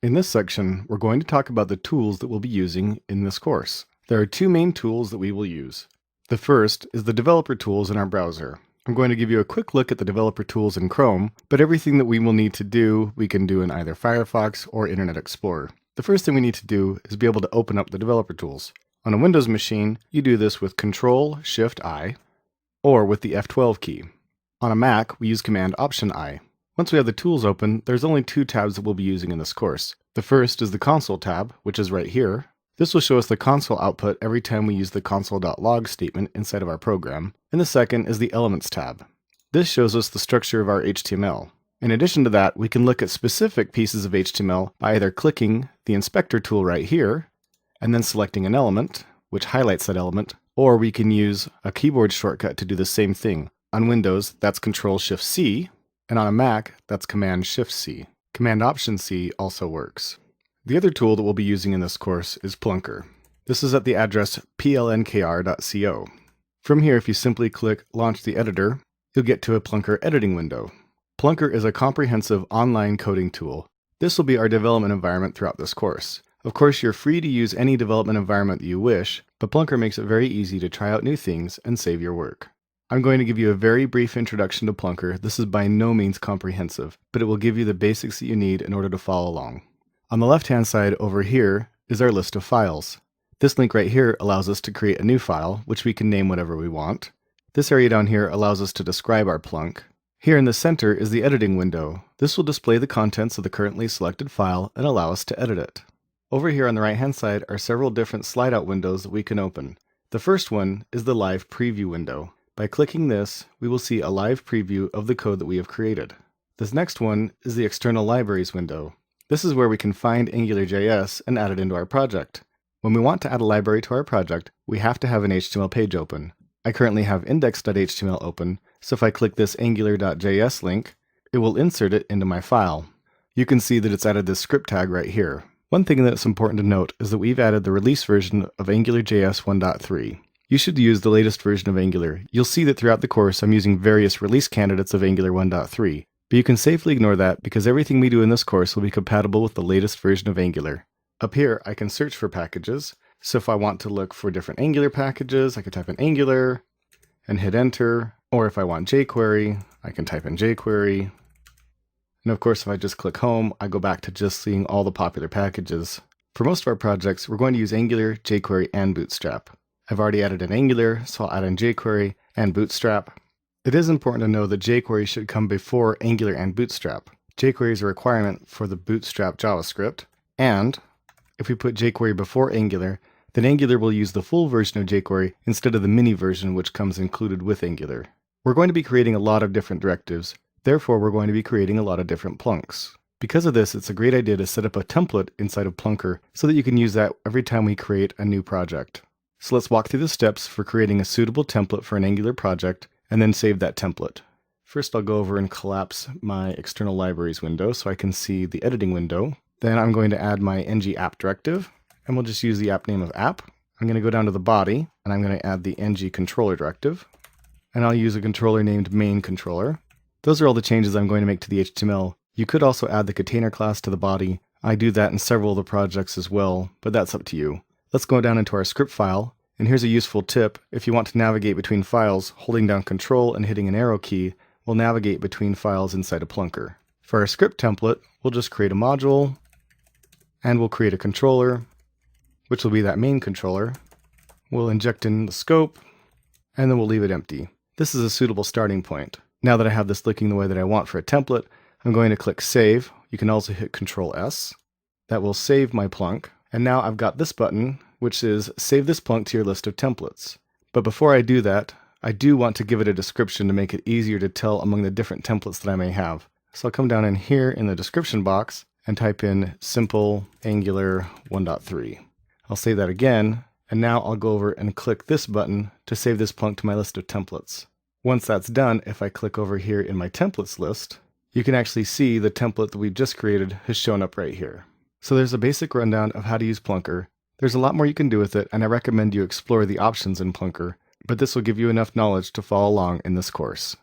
In this section, we're going to talk about the tools that we'll be using in this course. There are two main tools that we will use. The first is the developer tools in our browser. I'm going to give you a quick look at the developer tools in Chrome, but everything that we will need to do, we can do in either Firefox or Internet Explorer. The first thing we need to do is be able to open up the developer tools. On a Windows machine, you do this with Control-Shift-I or with the F12 key. On a Mac, we use Command-Option-I. Once we have the tools open, there's only two tabs that we'll be using in this course. The first is the console tab, which is right here. This will show us the console output every time we use the console.log statement inside of our program. And the second is the Elements tab. This shows us the structure of our HTML. In addition to that, we can look at specific pieces of HTML by either clicking the inspector tool right here, and then selecting an element, which highlights that element, or we can use a keyboard shortcut to do the same thing. On Windows, that's Control-Shift-C, and on a Mac, that's Command-Shift-C. Command-Option-C also works. The other tool that we'll be using in this course is Plunker. This is at the address plnkr.co. From here, if you simply click Launch the Editor, you'll get to a Plunker editing window. Plunker is a comprehensive online coding tool. This will be our development environment throughout this course. Of course, you're free to use any development environment that you wish, but Plunker makes it very easy to try out new things and save your work. I'm going to give you a very brief introduction to Plunker. This is by no means comprehensive, but it will give you the basics that you need in order to follow along. On the left-hand side over here is our list of files. This link right here allows us to create a new file, which we can name whatever we want. This area down here allows us to describe our plunk. Here in the center is the editing window. This will display the contents of the currently selected file and allow us to edit it. Over here on the right-hand side are several different slide-out windows that we can open. The first one is the live preview window. By clicking this, we will see a live preview of the code that we have created. This next one is the external libraries window. This is where we can find AngularJS and add it into our project. When we want to add a library to our project, we have to have an HTML page open. I currently have index.html open, so if I click this angular.js link, it will insert it into my file. You can see that it's added this script tag right here. One thing that's important to note is that we've added the release version of AngularJS 1.3. You should use the latest version of Angular. You'll see that throughout the course I'm using various release candidates of Angular 1.3, but you can safely ignore that because everything we do in this course will be compatible with the latest version of Angular. Up here I can search for packages, so if I want to look for different Angular packages, I can type in Angular and hit enter, or if I want jQuery, I can type in jQuery. And of course if I just click home, I go back to just seeing all the popular packages. For most of our projects, we're going to use Angular, jQuery, and Bootstrap. I've already added in Angular, so I'll add in jQuery and Bootstrap. It is important to know that jQuery should come before Angular and Bootstrap. jQuery is a requirement for the Bootstrap JavaScript, and if we put jQuery before Angular, then Angular will use the full version of jQuery instead of the mini version which comes included with Angular. We're going to be creating a lot of different directives, therefore we're going to be creating a lot of different plunks. Because of this, it's a great idea to set up a template inside of Plunker so that you can use that every time we create a new project. So let's walk through the steps for creating a suitable template for an Angular project and then save that template. First I'll go over and collapse my external libraries window so I can see the editing window. Then I'm going to add my ng app directive, and we'll just use the app name of app. I'm going to go down to the body and I'm going to add the ng controller directive, and I'll use a controller named main controller. Those are all the changes I'm going to make to the HTML. You could also add the container class to the body. I do that in several of the projects as well, but that's up to you. Let's go down into our script file, and here's a useful tip. If you want to navigate between files, holding down Control and hitting an arrow key will navigate between files inside of Plunker. For our script template, we'll just create a module, and we'll create a controller, which will be that main controller. We'll inject in the scope, and then we'll leave it empty. This is a suitable starting point. Now that I have this looking the way that I want for a template, I'm going to click Save. You can also hit Control-S. That will save my plunk. And now I've got this button, which is Save this plunk to your list of templates. But before I do that, I do want to give it a description to make it easier to tell among the different templates that I may have. So I'll come down in here in the description box and type in simple Angular 1.3. I'll save that again, and now I'll go over and click this button to save this plunk to my list of templates. Once that's done, if I click over here in my templates list, you can actually see the template that we've just created has shown up right here. So there's a basic rundown of how to use Plunker. There's a lot more you can do with it, and I recommend you explore the options in Plunker, but this will give you enough knowledge to follow along in this course.